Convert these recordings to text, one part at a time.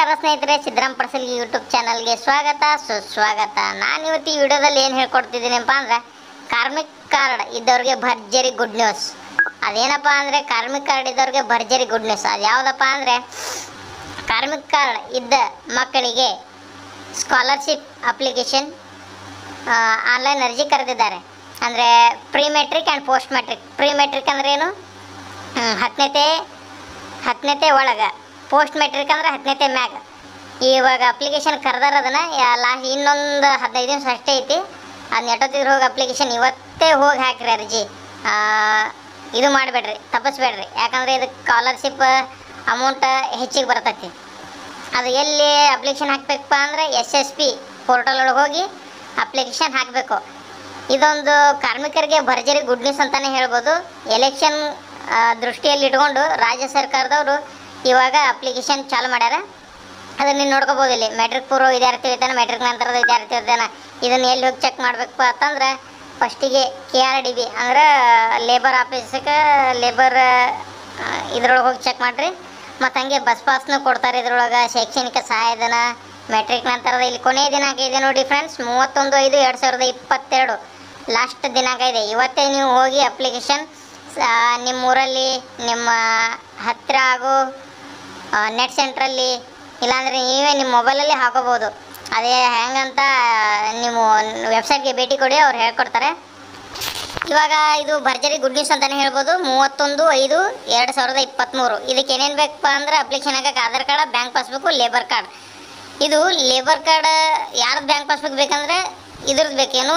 ನಮಸ್ಕಾರ ಸ್ನೇಹಿತರೆ, ಸಿದ್ದರಾಮ್ ಪರ್ಸಲ್ಗಿ ಯೂಟ್ಯೂಬ್ ಚಾನಲ್ಗೆ ಸ್ವಾಗತ ಸುಸ್ವಾಗತ. ನಾನು ಇವತ್ತು ಈ ವಿಡಿಯೋದಲ್ಲಿ ಏನು ಹೇಳ್ಕೊಡ್ತಿದ್ದೀನಪ್ಪ ಅಂದರೆ ಕಾರ್ಮಿಕ್ ಕಾರ್ಡ್ ಇದ್ದವ್ರಿಗೆ ಭರ್ಜರಿ ಗುಡ್ ನ್ಯೂಸ್. ಅದೇನಪ್ಪ ಅಂದರೆ ಕಾರ್ಮಿಕ್ ಕಾರ್ಡ್ ಇದ್ದವ್ರಿಗೆ ಭರ್ಜರಿ ಗುಡ್ ನ್ಯೂಸ್. ಅದು ಯಾವುದಪ್ಪ ಅಂದರೆ ಕಾರ್ಮಿಕ್ ಕಾರ್ಡ್ ಇದ್ದ ಮಕ್ಕಳಿಗೆ ಸ್ಕಾಲರ್ಶಿಪ್ ಅಪ್ಲಿಕೇಶನ್ ಆನ್ಲೈನ್ ಅರ್ಜಿ ಕರೆದಿದ್ದಾರೆ. ಅಂದರೆ pre matric and post matric. Pre matric ಅಂದ್ರೆ ಏನು? 10ನೇ ಒಳಗೆ. ಪೋಸ್ಟ್ ಮೆಟ್ರಿಕ್ ಅಂದ್ರೆ 10ನೇ ಮ್ಯಾಗ. ಇವಾಗ ಅಪ್ಲಿಕೇಶನ್ ಕರೆದಾರ ಅದನ್ನು ಲಾಸ್ಟ್ ಇನ್ನೊಂದು 15 ದಿವಸ ಅಷ್ಟೇ ಐತಿ. ಅದನ್ನ ಎಷ್ಟೊತ್ತಿದ್ರು ಹೋಗಿ ಅಪ್ಲಿಕೇಶನ್ ಇವತ್ತೇ ಹೋಗಿ ಹಾಕಿರಿ ಅರ್ಜಿ. ಇದು ಮಾಡಿಬೇಡ್ರಿ, ತಪ್ಪಿಸ್ಬೇಡ್ರಿ. ಯಾಕಂದರೆ ಇದಕ್ಕೆ ಸ್ಕಾಲರ್ಶಿಪ್ ಅಮೌಂಟ್ ಹೆಚ್ಚಿಗೆ ಬರ್ತೈತಿ. ಅದು ಎಲ್ಲಿ ಅಪ್ಲಿಕೇಶನ್ ಹಾಕಬೇಕಪ್ಪ ಅಂದರೆ SSP ಪೋರ್ಟಲ್ ಒಳಗೆ ಹೋಗಿ ಅಪ್ಲಿಕೇಶನ್ ಹಾಕಬೇಕು. ಇದೊಂದು ಕಾರ್ಮಿಕರಿಗೆ ಭರ್ಜರಿ ಗುಡ್ ನ್ಯೂಸ್ ಅಂತಲೇ ಹೇಳ್ಬೋದು. ಎಲೆಕ್ಷನ್ ದೃಷ್ಟಿಯಲ್ಲಿ ಇಟ್ಕೊಂಡು ರಾಜ್ಯ ಸರ್ಕಾರದವರು ಇವಾಗ ಅಪ್ಲಿಕೇಶನ್ ಚಾಲು ಮಾಡ್ಯಾರ. ಅದನ್ನು ನೀವು ನೋಡ್ಕೋಬೋದು. ಇಲ್ಲಿ ಮೆಟ್ರಿಕ್ ಪೂರ್ವ ವಿದ್ಯಾರ್ಥಿ ವೇತನ, ಮೆಟ್ರಿಕ್ ನಂತರದ ವಿದ್ಯಾರ್ಥಿ ವೇತನ, ಇದನ್ನು ಎಲ್ಲಿ ಹೋಗಿ ಚೆಕ್ ಮಾಡಬೇಕಪ್ಪ ಅಂತಂದ್ರೆ ಫಸ್ಟಿಗೆ KRDB ಅಂದ್ರೆ ಲೇಬರ್ ಆಫೀಸಕ್ಕೆ ಲೇಬರ್ ಇದ್ರೊಳಗೆ ಹೋಗಿ ಚೆಕ್ ಮಾಡಿರಿ. ಮತ್ತು ಹಂಗೆ ಬಸ್ ಪಾಸ್ನೂ ಕೊಡ್ತಾರೆ ಇದ್ರೊಳಗೆ. ಶೈಕ್ಷಣಿಕ ಸಹಾಯಧನ, ಮೆಟ್ರಿಕ್ ನಂತರದ ಇಲ್ಲಿ ಕೊನೆಯ ದಿನಾಂಕ ಇದೆ ನೋಡಿ ಫ್ರೆಂಡ್ಸ್, 31/5/2022 ಲಾಸ್ಟ್ ದಿನಾಂಕ ಇದೆ. ಇವತ್ತೇ ನೀವು ಹೋಗಿ ಅಪ್ಲಿಕೇಶನ್ ನಿಮ್ಮೂರಲ್ಲಿ ನಿಮ್ಮ ಹತ್ತಿರ ಆಗೋ ನೆಟ್ ಸೆಂಟ್ರಲ್ಲಿ ಇಲ್ಲಾಂದರೆ ನೀವೇ ನಿಮ್ಮ ಮೊಬೈಲಲ್ಲಿ ಹಾಕೋಬೋದು. ಅದೇ ಹೆಂಗಂತ ನೀವು ವೆಬ್ಸೈಟ್ಗೆ ಭೇಟಿ ಕೊಡಿ, ಅವ್ರು ಹೇಳ್ಕೊಡ್ತಾರೆ. ಇವಾಗ ಇದು ಭರ್ಜರಿ ಗುಡ್ ನ್ಯೂಸ್ ಅಂತಲೇ ಹೇಳ್ಬೋದು. 31/5/2023 ಇದಕ್ಕೆ ಏನೇನು ಬೇಕಪ್ಪ ಅಂದರೆ ಅಪ್ಲಿಕೇಶನ್ ಹಾಕಕ್ಕೆ Aadhaar card, bank passbook, labour card. ಇದು ಲೇಬರ್ ಕಾರ್ಡ್ ಯಾರ್ದು ಬ್ಯಾಂಕ್ ಪಾಸ್ಬುಕ್ ಬೇಕಂದರೆ ಇದ್ರದ್ದು ಬೇಕೇನು,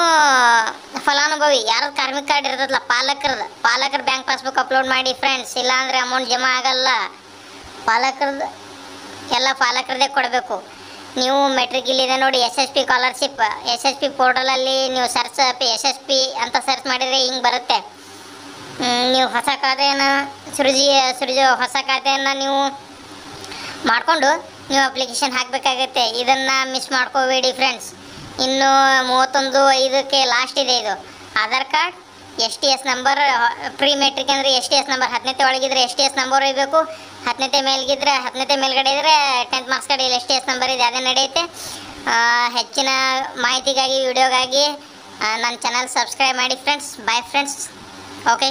ಫಲಾನುಭವಿ ಯಾರದ್ದು ಕಾರ್ಮಿಕ ಕಾರ್ಡ್ ಇರ್ತದಲ್ಲ ಪಾಲಕರ ಬ್ಯಾಂಕ್ ಪಾಸ್ಬುಕ್ ಅಪ್ಲೋಡ್ ಮಾಡಿ ಫ್ರೆಂಡ್ಸ್. ಇಲ್ಲಾಂದರೆ ಅಮೌಂಟ್ ಜಮಾ ಆಗಲ್ಲ. ಎಲ್ಲ ಪಾಲಕರದೇ ಕೊಡಬೇಕು. ನೀವು ಮೆಟ್ರಿಕ್ ಇಲ್ಲಿದೆ ನೋಡಿ SSP ಸ್ಕಾಲರ್ಶಿಪ್. SSP ಪೋರ್ಟಲಲ್ಲಿ ನೀವು ಸರ್ಚ್ SSP ಅಂತ ಸರ್ಚ್ ಮಾಡಿದರೆ ಹಿಂಗೆ ಬರುತ್ತೆ. ನೀವು ಹೊಸ ಖಾತೆಯನ್ನು ಹೊಸ ಖಾತೆಯನ್ನು ನೀವು ಮಾಡಿಕೊಂಡು ನೀವು ಅಪ್ಲಿಕೇಶನ್ ಹಾಕಬೇಕಾಗತ್ತೆ. ಇದನ್ನು ಮಿಸ್ ಮಾಡ್ಕೋಬೇಡಿ ಫ್ರೆಂಡ್ಸ್. ಇನ್ನು 31/5ಕ್ಕೆ ಲಾಸ್ಟ್ ಇದೆ ಇದು. Aadhaar card, STS number, pre matric ಅಂದರೆ STS ನಂಬರ್ 10ನೇ ಒಳಗಿದ್ರೆ STS ನಂಬರ್ ಇರಬೇಕು. 10ನೇ ಮೇಲ್ಗಿದ್ರೆ 10ನೇ ಮೇಲ್ಗಡೆ ಇದ್ದರೆ 10th marks card STS number ಇದೆ, ಅದೇ ನಡೆಯುತ್ತೆ. ಹೆಚ್ಚಿನ ಮಾಹಿತಿಗಾಗಿ ವಿಡಿಯೋಗಾಗಿ ನನ್ನ ಚಾನಲ್ ಸಬ್ಸ್ಕ್ರೈಬ್ ಮಾಡಿ ಫ್ರೆಂಡ್ಸ್. Bye friends. ಓಕೆ.